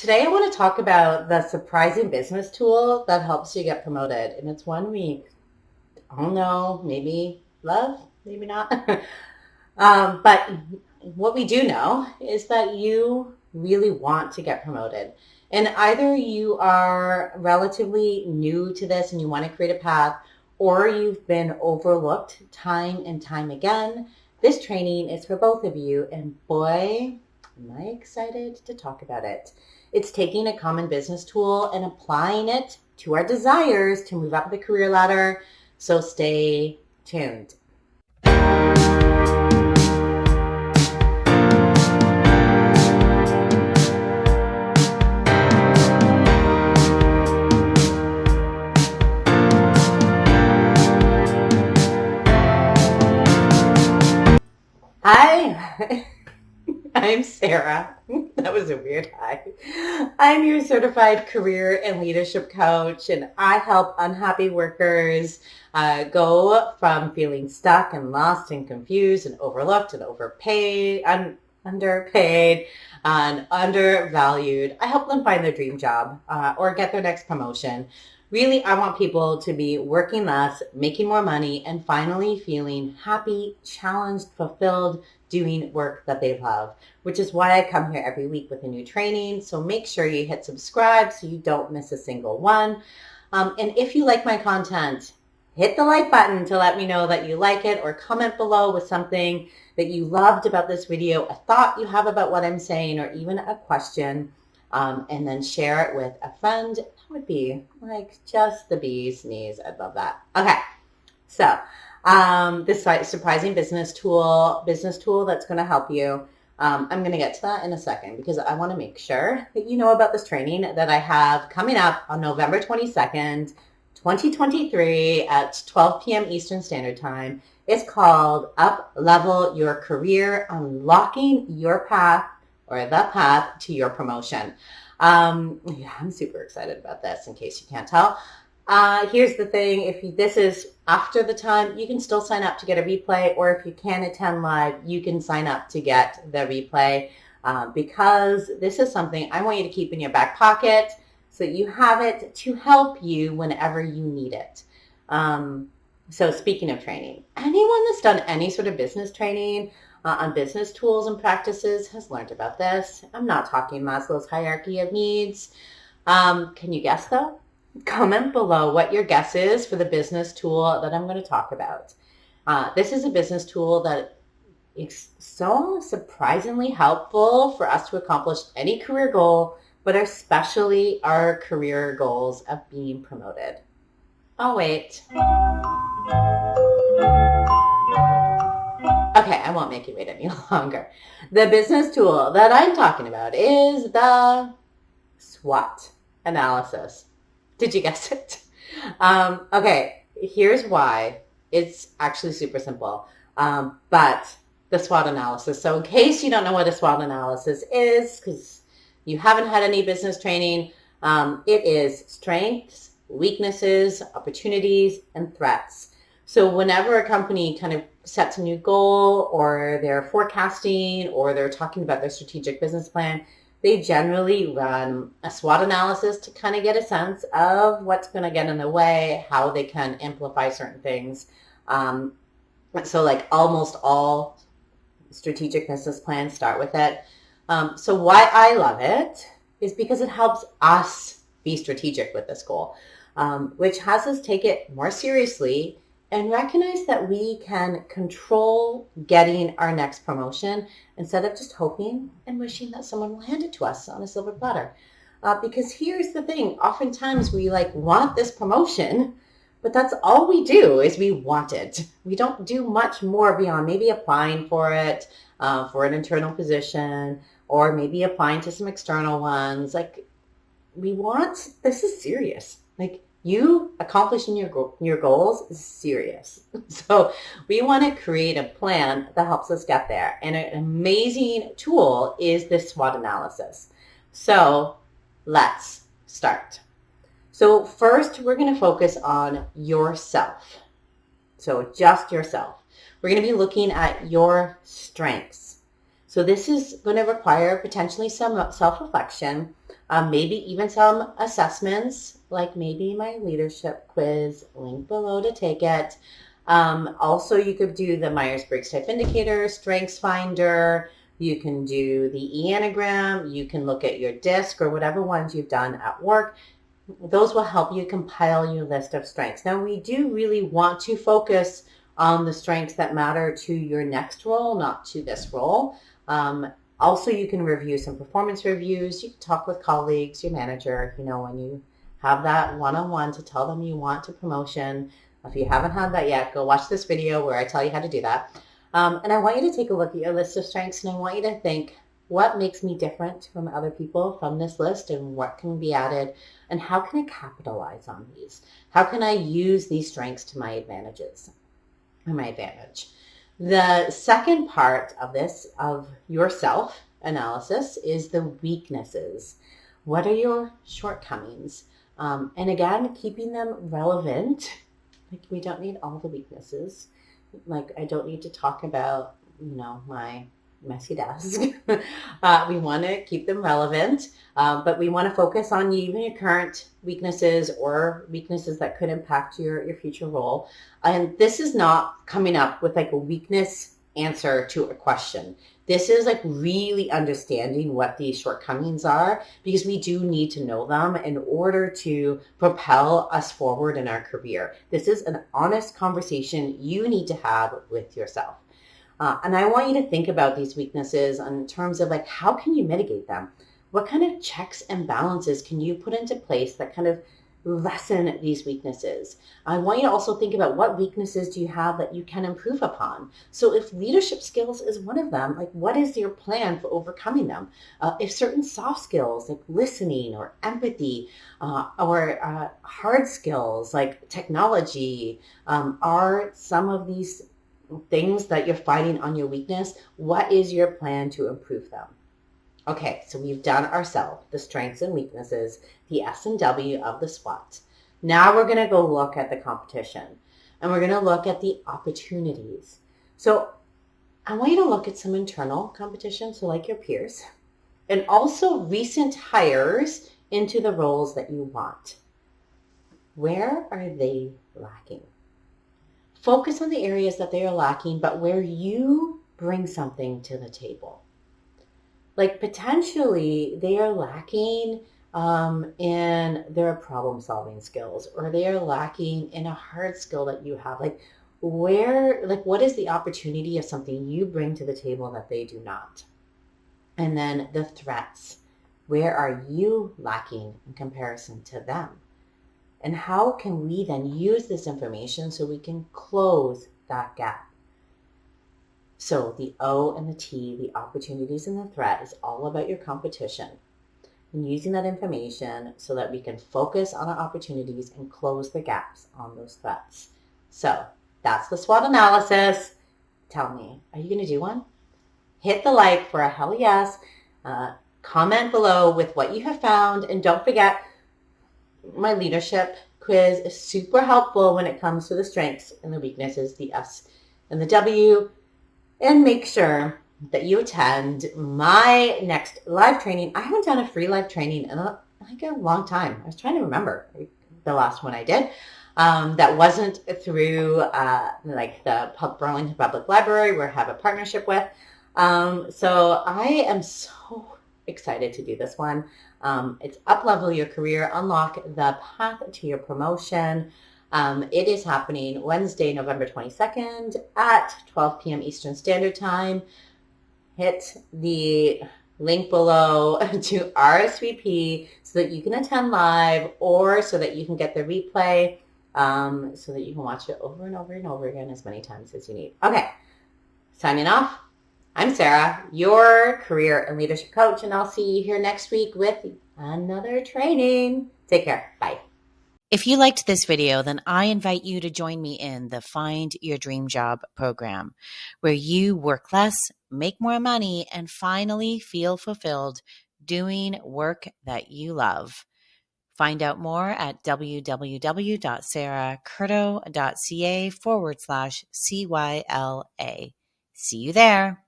Today I want to talk about the surprising business tool that helps you get promoted. And it's one we all know, maybe love, maybe not. But what we do know is that you really want to get promoted. And either you are relatively new to this and you want to create a path, or you've been overlooked time and time again. This training is for both of you. And boy, am I excited to talk about it. It's taking a common business tool and applying it to our desires to move up the career ladder. So stay tuned. Hi, I'm Sarah. That was a weird hi. I'm your certified career and leadership coach, and I help unhappy workers go from feeling stuck and lost and confused and overlooked and overpaid and underpaid and undervalued. I help them find their dream job or get their next promotion. Really, I want people to be working less, making more money, and finally feeling happy, challenged, fulfilled, doing work that they love, which is why I come here every week with a new training. So make sure you hit subscribe so you don't miss a single one. And if you like my content, hit the like button to let me know that you like it, or comment below with something that you loved about this video, a thought you have about what I'm saying, or even a question. And then share it with a friend. That would be like just the bee's knees. I'd love that. Okay, so this surprising business tool that's going to help you. I'm going to get to that in a second because I want to make sure that you know about this training that I have coming up on November 22nd, 2023 at 12 p.m. Eastern Standard Time. It's called Up Level Your Career, Unlocking Your Path, or the path to your promotion. Yeah, I'm super excited about this, in case you can't tell. Here's the thing. If this is after the time, you can still sign up to get a replay, or if you can attend live, you can sign up to get the replay because this is something I want you to keep in your back pocket so you have it to help you whenever you need it. So speaking of training, anyone that's done any sort of business training on business tools and practices has learned about this. I'm not talking Maslow's hierarchy of needs. Can you guess though? Comment below what your guess is for the business tool that I'm going to talk about. This is a business tool that is so surprisingly helpful for us to accomplish any career goal, but especially our career goals of being promoted. Oh, wait. Okay, I won't make you wait any longer. The business tool that I'm talking about is the SWOT analysis. Did you guess it? Okay, here's why. It's actually super simple. But the SWOT analysis. So in case you don't know what a SWOT analysis is, because you haven't had any business training, it is strengths, weaknesses, opportunities, and threats. So whenever a company kind of sets a new goal, or they're forecasting, or they're talking about their strategic business plan, they generally run a SWOT analysis to kind of get a sense of what's going to get in the way, how they can amplify certain things. So like almost all strategic business plans start with it. So why I love it is because it helps us be strategic with this goal, which has us take it more seriously and recognize that we can control getting our next promotion instead of just hoping and wishing that someone will hand it to us on a silver platter. Because here's the thing. Oftentimes we want this promotion, but that's all we do is we want it. We don't do much more beyond maybe applying for it, for an internal position, or maybe applying to some external ones. This is serious. You accomplishing your goals is serious. So we want to create a plan that helps us get there. And an amazing tool is this SWOT analysis. So let's start. So first, we're going to focus on yourself. So just yourself. We're going to be looking at your strengths. So this is going to require potentially some self-reflection, maybe even some assessments, like maybe my leadership quiz, link below to take it. Also, you could do the Myers-Briggs Type Indicator, Strengths Finder. You can do the Enneagram. You can look at your DISC or whatever ones you've done at work. Those will help you compile your list of strengths. Now, we do really want to focus on the strengths that matter to your next role, not to this role. Also, you can review some performance reviews. You can talk with colleagues, your manager, when you have that one-on-one to tell them you want a promotion. If you haven't had that yet, go watch this video where I tell you how to do that. And I want you to take a look at your list of strengths, and I want you to think, what makes me different from other people from this list, and what can be added, and how can I capitalize on these? How can I use these strengths to my advantage? The second part of this, of your self analysis, is the weaknesses. What are your shortcomings? And again, keeping them relevant. Like, we don't need all the weaknesses. Like, I don't need to talk about, my messy desk. We want to keep them relevant, but we want to focus on even your current weaknesses or weaknesses that could impact your future role. And this is not coming up with like a weakness answer to a question. This is like really understanding what these shortcomings are, because we do need to know them in order to propel us forward in our career. This is an honest conversation you need to have with yourself. And I want you to think about these weaknesses in terms of like, how can you mitigate them? What kind of checks and balances can you put into place that kind of lessen these weaknesses? I want you to also think about, what weaknesses do you have that you can improve upon? So if leadership skills is one of them, like, what is your plan for overcoming them? If certain soft skills like listening or empathy or hard skills like technology are some of these things that you're finding on your weakness, what is your plan to improve them? Okay, so we've done ourselves, the strengths and weaknesses, the S and W of the SWOT. Now we're going to go look at the competition, and we're going to look at the opportunities. So I want you to look at some internal competition, so like your peers, and also recent hires into the roles that you want. Where are they lacking? Focus on the areas that they are lacking, but where you bring something to the table. Like, potentially they are lacking in their problem-solving skills, or they are lacking in a hard skill that you have. Like, what is the opportunity of something you bring to the table that they do not? And then the threats. Where are you lacking in comparison to them? And how can we then use this information so we can close that gap? So the O and the T, the opportunities and the threat, is all about your competition, and using that information so that we can focus on our opportunities and close the gaps on those threats. So that's the SWOT analysis. Tell me, are you going to do one? Hit the like for a hell yes. Comment below with what you have found. And don't forget, my leadership quiz is super helpful when it comes to the strengths and the weaknesses, the S and the W. And make sure that you attend my next live training. I haven't done a free live training in a long time. I was trying to remember the last one I did. That wasn't through like the Burlington Public Library, where I have a partnership with. So I am so excited to do this one. It's up-level your career, unlock the path to your promotion. It is happening Wednesday, November 22nd at 12 p.m. Eastern Standard Time. Hit the link below to RSVP so that you can attend live, or so that you can get the replay, so that you can watch it over and over and over again as many times as you need. Okay, signing off. I'm Sarah, your career and leadership coach, and I'll see you here next week with another training. Take care. Bye. If you liked this video, then I invite you to join me in the Find Your Dream Job program, where you work less, make more money, and finally feel fulfilled doing work that you love. Find out more at www.sarahcurto.ca/CYLA. See you there.